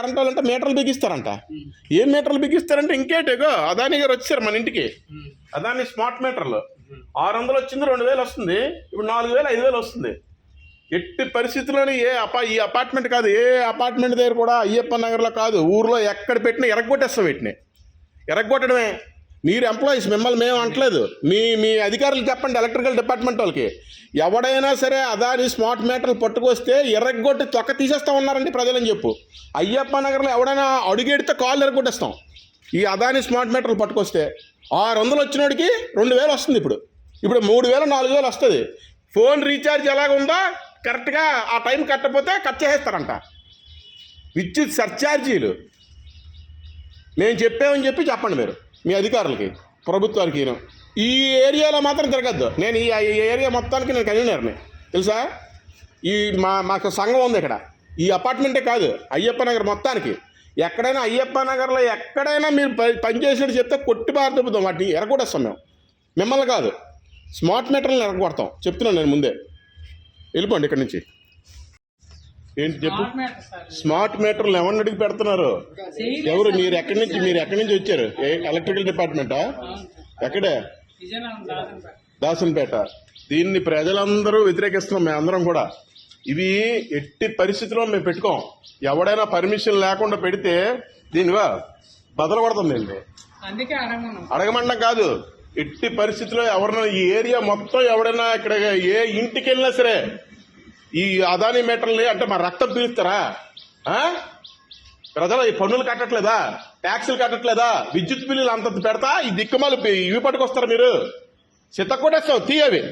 Current వాళ్ళంటే మీటర్లు బిగిస్తారంట. ఏం మీటర్లు బిగిస్తారంటే ఇంకేటేగో అదాని గారు వచ్చారు మన ఇంటికి. అదాని స్మార్ట్ మీటర్లు 600 వచ్చింది, 2000 వస్తుంది, ఇప్పుడు 4000 5000 వస్తుంది. ఎట్టి పరిస్థితుల్లోని ఈ అపార్ట్మెంట్ కాదు, ఏ అపార్ట్మెంట్ దగ్గర కూడా అయ్యప్ప నగర్లో కాదు, ఊర్లో ఎక్కడ పెట్టినా ఎరగొట్టేస్తాం. వీటిని ఎరగొట్టడమే. మీరు ఎంప్లాయీస్, మిమ్మల్ని మేము అంటలేదు, మీ అధికారులు చెప్పండి, ఎలక్ట్రికల్ డిపార్ట్మెంట్ వాళ్ళకి. ఎవడైనా సరే అదాని స్మార్ట్ మీటర్లు పట్టుకొస్తే ఎర్రగొట్టి తొక్క తీసేస్తా ఉన్నారండి ప్రజలని చెప్పు. అయ్యప్ప నగర్లో ఎవడైనా అడుగెడితే కాళ్ళు ఎరగొట్టేస్తాం. ఈ అదాని స్మార్ట్ మీటర్లు పట్టుకొస్తే 600 వచ్చినోడికి 2000 వస్తుంది. ఇప్పుడు 3000 4000 వస్తుంది. ఫోన్ రీఛార్జ్ ఎలాగుందో కరెక్ట్గా ఆ టైం కట్టకపోతే కట్ చేసేస్తారంట. విద్యుత్ సర్ఛార్జీలు మేము చెప్పామని చెప్పండి మీరు మీ అధికారులకి, ప్రభుత్వానికి. ఈ ఏరియాలో మాత్రం తిరగద్దు. నేను ఈ ఏరియా మొత్తానికి నేను కన్వీనర్ని తెలుసా. మాకు సంఘం ఉంది ఇక్కడ. ఈ అపార్ట్మెంటే కాదు, అయ్యప్ప నగర్ మొత్తానికి. ఎక్కడైనా అయ్యప్ప నగర్లో ఎక్కడైనా మీరు పనిచేసినట్టు చెప్తే కొట్టి బారుతాం. వాటిని ఎరగొట్టేస్తాం మేము, మిమ్మల్ని కాదు. స్మార్ట్ మీటర్లను ఎరగొడతాం చెప్తున్నాను నేను ముందే. వెళ్ళిపోండి ఇక్కడి నుంచి. ఏంటి చెప్పు? స్మార్ట్ మీటర్లు ఎవరిని అడిగి పెడుతున్నారు? ఎవరు? మీరు ఎక్కడి నుంచి వచ్చారు? ఎలక్ట్రికల్ డిపార్ట్మెంటా? ఎక్కడే? దాసన్పేట. దీన్ని ప్రజలందరూ వ్యతిరేకిస్తున్నాం, మేమందరం కూడా. ఇవి ఎట్టి పరిస్థితుల్లో మేము పెట్టుకోం. ఎవడైనా పర్మిషన్ లేకుండా పెడితే దీనిగా బదలు పడుతుందండి. అడగమండం కాదు, ఎట్టి పరిస్థితుల్లో ఎవరైనా ఈ ఏరియా మొత్తం ఎవడైనా ఇక్కడ ఏ ఇంటికి వెళ్ళినా సరే ఈ అదాని మీటర్లు అంటే మా రక్తం పీలుస్తారా? ప్రజలు ఈ పన్నులు కట్టట్లేదా? ట్యాక్సులు కట్టట్లేదా? విద్యుత్ బిల్లులు అంత పెడతా ఈ దిక్కుమాలు ఇవి పట్టుకొస్తారా మీరు? చిత్తకొట్టేస్తావు తీయవి.